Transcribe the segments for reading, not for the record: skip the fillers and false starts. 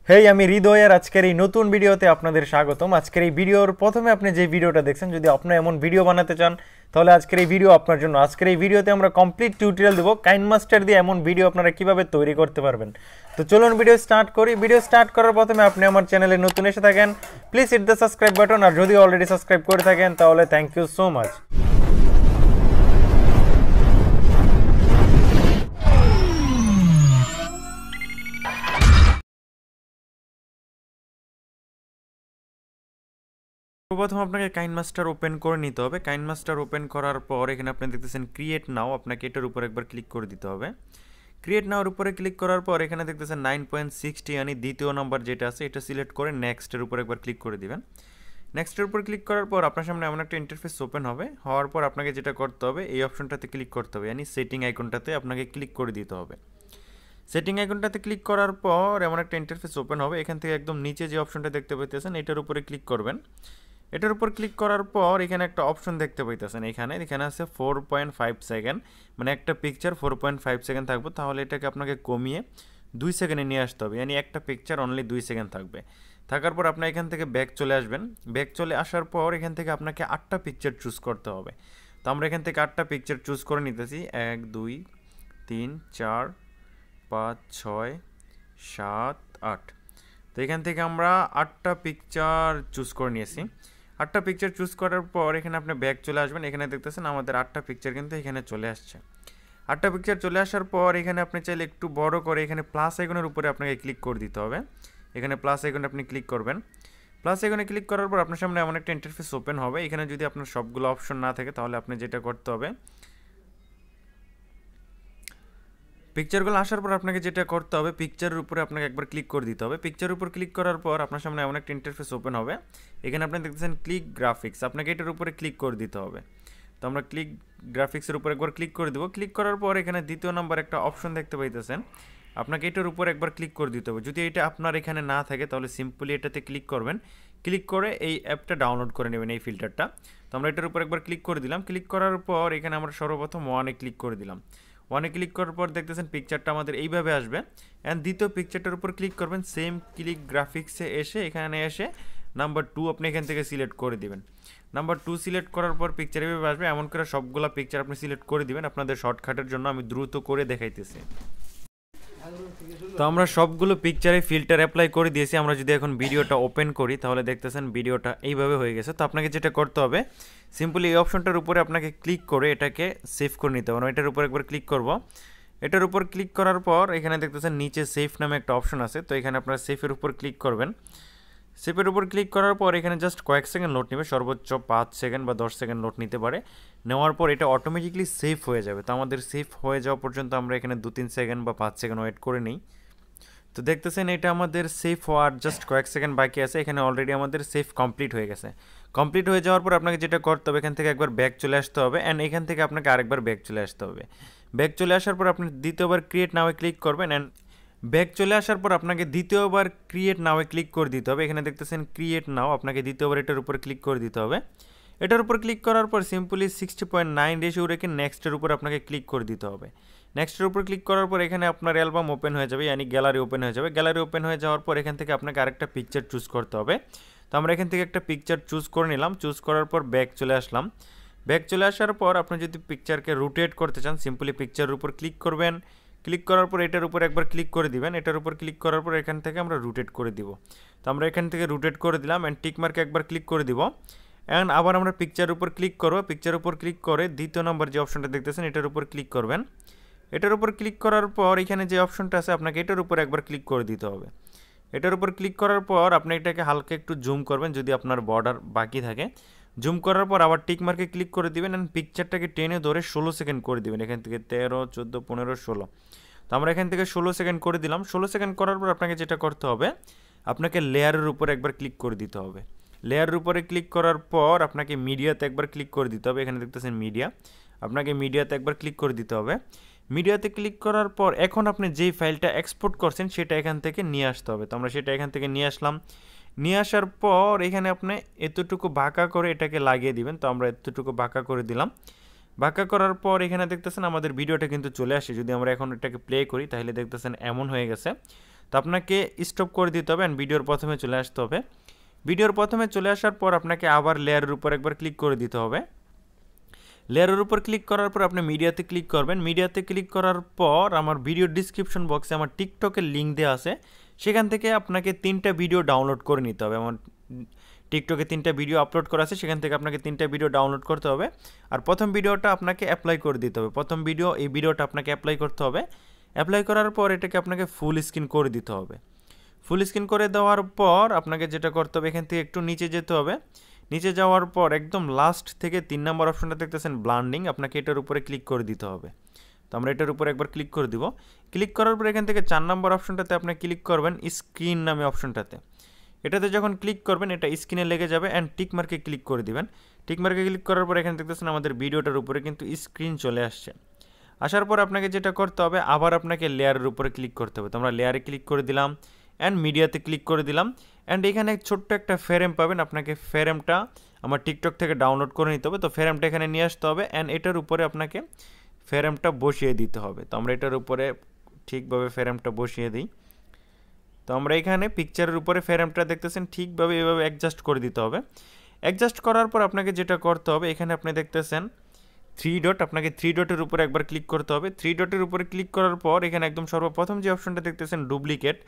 হেই আমি হৃদয়ের আজকের এই নতুন ভিডিওতে আপনাদের স্বাগতম। আজকের এই ভিডিওর প্রথমে আপনি যে ভিডিওটা দেখছেন, যদি আপনি এমন ভিডিও বানাতে চান তাহলে আজকের এই ভিডিও আপনার জন্য। আজকের এই ভিডিওতে আমরা কমপ্লিট টিউটোরিয়াল দেবো কাইনমাস্টার দিয়ে এমন ভিডিও আপনারা কিভাবে তৈরি করতে পারবেন। তো চলুন ভিডিও স্টার্ট করি। ভিডিও স্টার্ট করার প্রথমে আপনি আমার চ্যানেলে নতুন এসে থাকেন, please hit the subscribe button, আর যদি অলরেডি সাবস্ক্রাইব করে থাকেন তাহলে থ্যাংক ইউ সো মাচ। প্রথম আপনাকে কাইনমাস্টার ওপেন করে নিতে হবে। কাইনমাস্টার ওপেন করার পর এখানে আপনি দেখতেছেন ক্রিয়েট নাও, আপনাকে এটার উপর একবার ক্লিক করে দিতে হবে। ক্রিয়েট নাওর উপরে ক্লিক করার পর এখানে দেখতেছেন 9.60 মানে দ্বিতীয় নাম্বার যেটা আছে এটা সিলেক্ট করে নেক্সটের উপর একবার ক্লিক করে দিবেন। নেক্সটের উপর ক্লিক করার পর আপনার সামনে এমন একটা ইন্টারফেস ওপেন হবে। হওয়ার পর আপনাকে যেটা করতে হবে এই অপশনটাতে ক্লিক করতে হবে, মানে সেটিং আইকনটাতে আপনাকে ক্লিক করে দিতে হবে। সেটিং আইকনটাতে ক্লিক করার পর এমন একটা ইন্টারফেস ওপেন হবে। এখান থেকে একদম নিচে যে অপশনটা দেখতে পাইতেছেন এটার উপরে ক্লিক করবেন। এটার উপর ক্লিক করার পর এখানে একটা অপশন দেখতে পাইতেছেন, এখানে আছে 4.5 সেকেন্ড, মানে একটা পিকচার 4.5 সেকেন্ড থাকবে। তাহলে এটাকে আপনাকে কমিয়ে 2 সেকেন্ডে নিয়ে আসতে হবে, মানে একটা পিকচার অনলি 2 সেকেন্ড থাকবে। থাকার পর আপনি এখান থেকে ব্যাক চলে আসবেন। ব্যাক চলে আসার পর এখান থেকে আপনাকে 8টা পিকচার চুজ করতে হবে। তো আমরা এখান থেকে 8টা পিকচার চুজ করে নিতেছি। 1 2 3 4 5 6 7 8। তো এখান থেকে আমরা 8টা পিকচার চুজ করে নিয়েছি। 8টা পিকচার চুজ করার পর এখানে আপনি ব্যাক চলে আসবেন। এখানে দেখতেছেন আমাদের 8টা পিকচার কিন্তু এখানে চলে আসছে। 8টা পিকচার চলে আসার পর এখানে আপনি চাইলে একটু বড় করে এখানে প্লাস আইকনের উপরে আপনাকে ক্লিক করে দিতে হবে। এখানে প্লাস আইকনে আপনি ক্লিক করবেন। প্লাস আইকনে ক্লিক করার পর আপনার সামনে এমন একটা ইন্টারফেস ওপেন হবে। এখানে যদি আপনার সবগুলো অপশন না থাকে তাহলে আপনি যেটা করতে হবে, পিকচারগুলো আসার পর আপনাকে যেটা করতে হবে পিকচারের উপরে আপনাকে একবার ক্লিক করে দিতে হবে। পিকচারের উপর ক্লিক করার পর আপনার সামনে এমন একটা ইন্টারফেস ওপেন হবে। এখানে আপনি দেখতেছেন ক্লিক গ্রাফিক্স, আপনাকে এটার উপরে ক্লিক করে দিতে হবে। তো আমরা ক্লিক গ্রাফিক্সের উপর একবার ক্লিক করে দেবো। ক্লিক করার পর এখানে দ্বিতীয় নাম্বার একটা অপশন দেখতে পাইতেছেন, আপনাকে এটার উপর একবার ক্লিক করে দিতে হবে। যদি এটা আপনার এখানে না থাকে তাহলে সিম্পলি এটাতে ক্লিক করবেন। ক্লিক করে এই অ্যাপটা ডাউনলোড করে নেবেন, এই ফিল্টারটা। তো আমরা এটার উপর একবার ক্লিক করে দিলাম। ক্লিক করার পর এখানে আমরা সর্বপ্রথম ওয়ানে ক্লিক করে দিলাম। ওয়ানে ক্লিক করার পর দেখতেছেন পিকচারটা আমাদের এইভাবে আসবে। অ্যান্ড দ্বিতীয় পিকচারটার উপর ক্লিক করবেন। সেম ক্লিক গ্রাফিক্সে এসে এখানে এসে নাম্বার 2 আপনি এখান থেকে সিলেক্ট করে দিবেন। নাম্বার 2 সিলেক্ট করার পর পিকচার এইভাবে আসবে। এমন করে সবগুলো পিকচার আপনি সিলেক্ট করে দিবেন। আপনাদের শর্টকাটের জন্য আমি দ্রুত করে দেখাইতেছি। তো আমরা সবগুলো পিকচারে ফিল্টার অ্যাপ্লাই করে দিয়েছি। আমরা যদি এখন ভিডিওটা ওপেন করি তাহলে দেখতেছেন ভিডিওটা এইভাবে হয়ে গেছে। তো আপনাকে যেটা করতে হবে সিম্পলি এই অপশনটার উপরে আপনাকে ক্লিক করে এটাকে সেভ করে নিতে হবে। এটার উপর একবার ক্লিক করব। এটার উপর ক্লিক করার পর এখানে দেখতেছেন নিচে সেভ নামে একটা অপশন আছে। তো এখানে আপনারা সেভের উপর ক্লিক করবেন। সেভের উপর ক্লিক করার পর এখানে জাস্ট কয়েক সেকেন্ড লোড নেবে, সর্বোচ্চ 5 সেকেন্ড বা 10 সেকেন্ড লোড নিতে পারে। নেওয়ার পর এটা অটোমেটিকলি সেভ হয়ে যাবে। তো আমাদের সেভ হয়ে যাওয়া পর্যন্ত আমরা এখানে 2-3 সেকেন্ড বা 5 সেকেন্ড ওয়েট করে নিই। তো দেখতেছেন এটা আমাদের সেভ হওয়ার জাস্ট কয়েক সেকেন্ড বাকি আছে। এখানে অলরেডি আমাদের সেভ কমপ্লিট হয়ে গেছে। কমপ্লিট হয়ে যাওয়ার পর আপনাকে যেটা করতে হবে এখান থেকে একবার ব্যাক চলে আসতে হবে, অ্যান্ড এখান থেকে আপনাকে আরেকবার ব্যাক চলে আসতে হবে। ব্যাক চলে আসার পর আপনি দ্বিতীয়বার ক্রিয়েট নাওয়ে ক্লিক করবেন, অ্যান্ড ব্যাক চলে আসার পর আপনাকে দ্বিতীয়বার ক্রিয়েট নাওয়ে ক্লিক করে দিতে হবে। এখানে দেখতেছেন ক্রিয়েট নাও, আপনাকে দ্বিতীয়বার এটার উপর ক্লিক করে দিতে হবে। এটার উপর ক্লিক করার পর সিম্পলি 60.9 রেশিও রেখে নেক্সটের উপর আপনাকে ক্লিক করে দিতে হবে। নেক্সটের উপর ক্লিক করার পর এখানে আপনার অ্যালবাম ওপেন হয়ে যাবে, মানে গ্যালারি ওপেন হয়ে যাবে। গ্যালারি ওপেন হয়ে যাওয়ার পর এখান থেকে আপনাকে আরেকটা পিকচার চুজ করতে হবে। তো আমরা এখান থেকে একটা পিকচার চুজ করে নিলাম। চুজ করার পর ব্যাক চলে আসলাম। ব্যাক চলে আসার পর আপনি যদি পিকচারকে রোটেট করতে চান সিম্পলি পিকচারের উপর ক্লিক করবেন। ক্লিক করার পর এটার উপর একবার ক্লিক করে দিবেন। এটার উপর ক্লিক করার পর এখান থেকে আমরা রোটেট করে দিব। তো আমরা এখান থেকে রোটেট করে দিলাম, অ্যান্ড টিক মার্কে একবার ক্লিক করে দিব। অ্যান্ড আবার আমরা পিকচারের উপর ক্লিক করব। পিকচারের উপর ক্লিক করে দ্বিতীয় নম্বর যে অপশনটা দেখতেছেন এটার উপর ক্লিক করবেন। এটার উপর ক্লিক করার পর এখানে যে অপশনটা আছে আপনাকে এটার উপর একবার ক্লিক করে দিতে হবে। এটার উপর ক্লিক করার পর আপনি এটাকে হালকা একটু জুম করবেন যদি আপনার বর্ডার বাকি থাকে। জুম করার পর আবার টিক মার্কে ক্লিক করে দিবেন, অ্যান্ড পিকচারটাকে টেনে ধরে 16 সেকেন্ড করে দিবেন। এখান থেকে 13 14 15 16। তো আমরা এখান থেকে 16 সেকেন্ড করে দিলাম। 16 সেকেন্ড করার পর আপনাকে যেটা করতে হবে আপনাকে লেয়ারের উপর একবার ক্লিক করে দিতে হবে। লেয়ারের উপরে ক্লিক করার পর আপনাকে মিডিয়াতে একবার ক্লিক করে দিতে হবে। এখানে দেখতেছেন মিডিয়া, আপনাকে মিডিয়াতে একবার ক্লিক করে দিতে হবে। মিডিয়াতে ক্লিক করার পর এখন আপনি যেই ফাইলটা এক্সপোর্ট করছেন সেটা এখান থেকে নিয়ে আসতে হবে। তো আমরা সেটা এখান থেকে নিয়ে আসলাম। নিয়ে আসার পর এখানে আপনি এতটুকু বাঁকা করে এটাকে লাগিয়ে দিবেন। তো আমরা এতটুকু বাঁকা করে দিলাম। বাঁকা করার পর এখানে দেখতেছেন আমাদের ভিডিওটা কিন্তু চলে আসে। যদি আমরা এখন এটাকে প্লে করি তাহলে দেখতেছেন এমন হয়ে গেছে। তো আপনাকে স্টপ করে দিতে হবে অ্যান্ড ভিডিওর প্রথমে চলে আসতে হবে। ভিডিওর প্রথমে চলে আসার পর আপনাকে আবার লেয়ারের উপর একবার ক্লিক করে দিতে হবে। লেয়ারের উপর ক্লিক করার পর আপনি মিডিয়াতে ক্লিক করবেন। মিডিয়াতে ক্লিক করার পর আমার ভিডিও ডিসক্রিপশন বক্সে আমার টিকটকের লিঙ্ক দেওয়া আছে, সেখান থেকে আপনাকে 3টা ভিডিও ডাউনলোড করে নিতে হবে। আমার টিকটকে 3টা ভিডিও আপলোড করা আছে, সেখান থেকে আপনাকে 3টা ভিডিও ডাউনলোড করতে হবে। আর প্রথম ভিডিওটা আপনাকে অ্যাপ্লাই করে দিতে হবে। প্রথম এই ভিডিওটা আপনাকে অ্যাপ্লাই করতে হবে। অ্যাপ্লাই করার পর এটাকে আপনাকে ফুল স্ক্রিন করে দিতে হবে। ফুল স্ক্রিন করে দেওয়ার পর আপনাকে যেটা করতে হবে, এখান থেকে একটু নিচে যেতে হবে। নিচে যাওয়ার পর একদম লাস্ট থেকে 3 নম্বর অপশনটা দেখতেছেন ব্লান্ডিং, আপনাকে এটার উপরে ক্লিক করে দিতে হবে। তো আমরা এটার উপরে একবার ক্লিক করে দিব। ক্লিক করার পর এখান থেকে 4 নম্বর অপশনটাতে আপনি ক্লিক করবেন স্ক্রিন নামে অপশনটাতে। এটাতে যখন ক্লিক করবেন এটা স্ক্রিনে লেগে যাবে অ্যান্ড টিক মার্কে ক্লিক করে দিবেন। টিক মার্কে ক্লিক করার পর এখানে দেখতেছেন আমাদের ভিডিওটার উপরে কিন্তু স্ক্রিন চলে আসছে। আসার পর আপনাকে যেটা করতে হবে, আবার আপনাকে লেয়ারের উপরে ক্লিক করতে হবে। তো আমরা লেয়ারে ক্লিক করে দিলাম অ্যান্ড মিডিয়াতে ক্লিক করে দিলাম অ্যান্ড এখানে ছোট্ট একটা ফ্রেম পাবেন। আপনাকে ফ্রেমটা আমার টিকটক থেকে ডাউনলোড করে নিতে হবে। তো ফ্রেমটা এখানে নিয়ে আসতে হবে অ্যান্ড এটার উপরে আপনাকে ফ্রেমটা বসিয়ে দিতে হবে। তো আমরা এটার উপরে ঠিকভাবে ফ্রেমটা বসিয়ে দিই। তো আমরা এখানে পিকচারের উপরে ফ্রেমটা দেখতেছেন ঠিকভাবে এভাবে অ্যাডজাস্ট করে দিতে হবে। অ্যাডজাস্ট করার পর আপনাকে যেটা করতে হবে, এখানে আপনি দেখতেছেন 3 ডট, আপনাকে 3 ডটের উপরে একবার ক্লিক করতে হবে। 3 ডটের উপরে ক্লিক করার পর এখানে একদম সর্বপ্রথম যে অপশনটা দেখতেছেন ডুপ্লিকেট,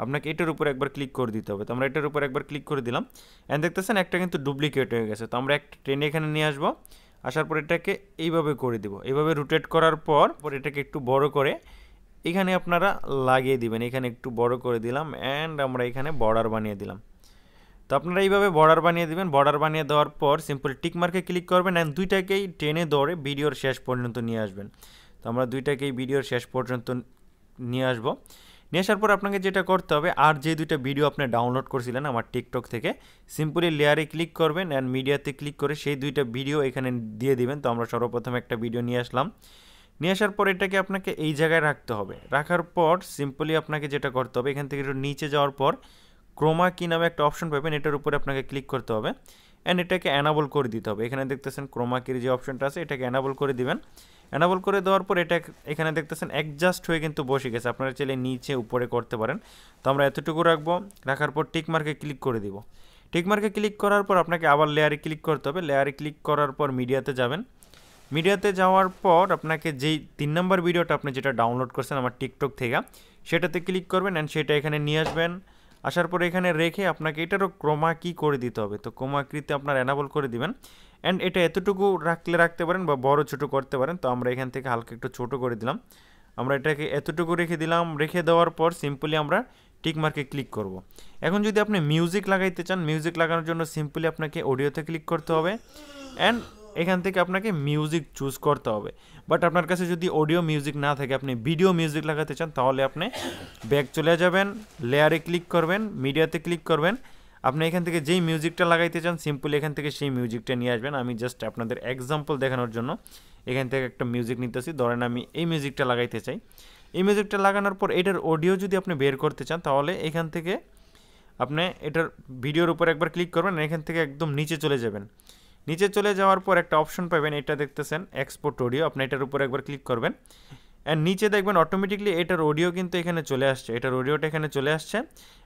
আপনাকে এটার উপরে একবার ক্লিক করে দিতে হবে। তো আমরা এটার উপরে একবার ক্লিক করে দিলাম অ্যান্ড দেখতেছেন একটা কিন্তু ডুপ্লিকেট হয়ে গেছে। তো আমরা একটা টেনে এখানে নিয়ে আসবো। আসার পর এটাকে এইভাবে করে দিব। এইভাবে রোটেট করার পর এটাকে একটু বড় করে এখানে আপনারা লাগিয়ে দিবেন। এখানে একটু বড় করে দিলাম অ্যান্ড আমরা এখানে বর্ডার বানিয়ে দিলাম। তো আপনারা এইভাবে বর্ডার বানিয়ে দিবেন। বর্ডার বানিয়ে দেওয়ার পর সিম্পল টিক মার্কে ক্লিক করবেন অ্যান্ড দুইটাকেই টেনে ধরে ভিডিওর শেষ পর্যন্ত নিয়ে আসবেন। তো আমরা দুইটাকেই ভিডিওর শেষ পর্যন্ত নিয়ে আসবো। নিয়ে আসার পর আপনাকে যেটা করতে হবে, আর যে দুইটা ভিডিও আপনি ডাউনলোড করছিলেন আমার টিকটক থেকে, সিম্পলি লেয়ারে ক্লিক করবেন অ্যান্ড মিডিয়াতে ক্লিক করে সেই দুইটা ভিডিও এখানে দিয়ে দিবেন। তো আমরা সর্বপ্রথম একটা ভিডিও নিয়ে আসলাম। নিয়ে আসার পর এটাকে আপনাকে এই জায়গায় রাখতে হবে। রাখার পর সিম্পলি আপনাকে যেটা করতে হবে, এখান থেকে একটু নিচে যাওয়ার পর ক্রোমা কি নামে একটা অপশন পাবেন, এটার উপরে আপনাকে ক্লিক করতে হবে অ্যান্ড এটাকে অ্যানাবল করে দিতে হবে। এখানে দেখতেছেন ক্রোমা কির যে অপশনটা আছে, এটাকে অ্যানাবল করে দিবেন। অ্যানাবল করে দেওয়ার পর এটা এখানে দেখতেছেন অ্যাডজাস্ট হয়ে কিন্তু বসে গেছে। আপনারা চাইলে নিচে উপরে করতে পারেন। তো আমরা এতটুকু রাখবো। রাখার পর টিক মার্কে ক্লিক করে দিব। টিক মার্কে ক্লিক করার পর আপনাকে আবার লেয়ারে ক্লিক করতে হবে। লেয়ারে ক্লিক করার পর মিডিয়াতে যাবেন। মিডিয়াতে যাওয়ার পর আপনাকে যেই 3 নম্বর ভিডিওটা আপনি যেটা ডাউনলোড করছেন আমার টিকটক থেকে, সেটাতে ক্লিক করবেন অ্যান্ড সেটা এখানে নিয়ে আসবেন। আসার পর এখানে রেখে আপনাকে এটারও ক্রোমা কি করে দিতে হবে। তো ক্রোমা কিতে আপনার অ্যানাবল করে দিবেন অ্যান্ড এটা এতটুকু রাখতে পারেন বা বড় ছোট করতে পারেন। তো আমরা এখান থেকে হালকা একটু ছোট করে দিলাম। আমরা এটাকে এতটুকু রেখে দিলাম। রেখে দেওয়ার পর সিম্পলি আমরা টিক মার্কে ক্লিক করব। এখন যদি আপনি মিউজিক লাগাইতে চান, মিউজিক লাগানোর জন্য সিম্পলি আপনাকে অডিওতে ক্লিক করতে হবে অ্যান্ড এখান থেকে আপনাকে মিউজিক চুজ করতে হবে। বাট আপনার কাছে যদি অডিও মিউজিক না থাকে, আপনি ভিডিও মিউজিক লাগাতে চান, তাহলে আপনি ব্যাক চলে যাবেন, লেয়ারে ক্লিক করবেন, মিডিয়াতে ক্লিক করবেন। আপনি এখান থেকে যেই মিউজিকটা লাগাইতে চান সিম্পলি এখান থেকে সেই মিউজিকটা নিয়ে আসবেন। আমি জাস্ট আপনাদের এক্সাম্পল দেখানোর জন্য এখান থেকে একটা মিউজিক নিতেছি। ধরেন আমি এই মিউজিকটা লাগাইতে চাই। এই মিউজিকটা লাগানোর পর এটার অডিও যদি আপনি বের করতে চান, তাহলে এখান থেকে আপনি এটার ভিডিওর উপর একবার ক্লিক করবেন, এখান থেকে একদম নিচে চলে যাবেন। নিচে চলে যাওয়ার পর একটা অপশন পাবেন, এটা দেখতেছেন এক্সপোর্ট অডিও। আপনি এটার উপর একবার ক্লিক করবেন অ্যান্ড নিচে দেখবেন অটোমেটিকলি এটার অডিও কিন্তু এখানে চলে আসছে। এটার অডিওটা এখানে চলে আসছে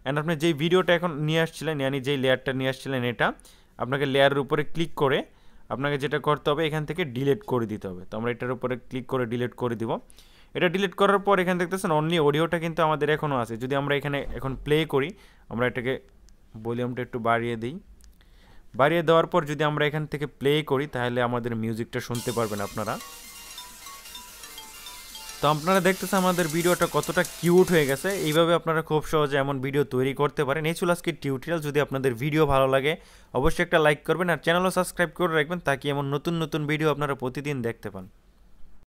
অ্যান্ড আপনি যেই ভিডিওটা এখন নিয়ে আসছিলেন, ইয়ানি যেই লেয়ারটা নিয়ে আসছিলেন, এটা আপনাকে লেয়ারের উপরে ক্লিক করে আপনাকে যেটা করতে হবে এখান থেকে ডিলিট করে দিতে হবে। তো আমরা এটার উপরে ক্লিক করে ডিলিট করে দিব। এটা ডিলিট করার পর এখানে দেখতেছেন অনলি অডিওটা কিন্তু আমাদের এখনও আছে। যদি আমরা এখানে এখন প্লে করি, আমরা এটাকে ভলিউমটা একটু বাড়িয়ে দিই। বাড়িয়ে দেওয়ার পর যদি আমরা এখান থেকে প্লে করি, তাহলে আমাদের মিউজিকটা শুনতে পারবেন আপনারা। তো আপনারা দেখতেছেন আমাদের ভিডিওটা কতটা কিউট হয়ে গেছে। এইভাবে আপনারা খুব সহজে এমন ভিডিও তৈরি করতে পারেন। এই ছিল আজকের টিউটোরিয়াল। যদি আপনাদের ভিডিও ভালো লাগে অবশ্যই একটা লাইক করবেন আর চ্যানেলও সাবস্ক্রাইব করে রাখবেন, তাকে এমন নতুন নতুন ভিডিও আপনারা প্রতিদিন দেখতে পান।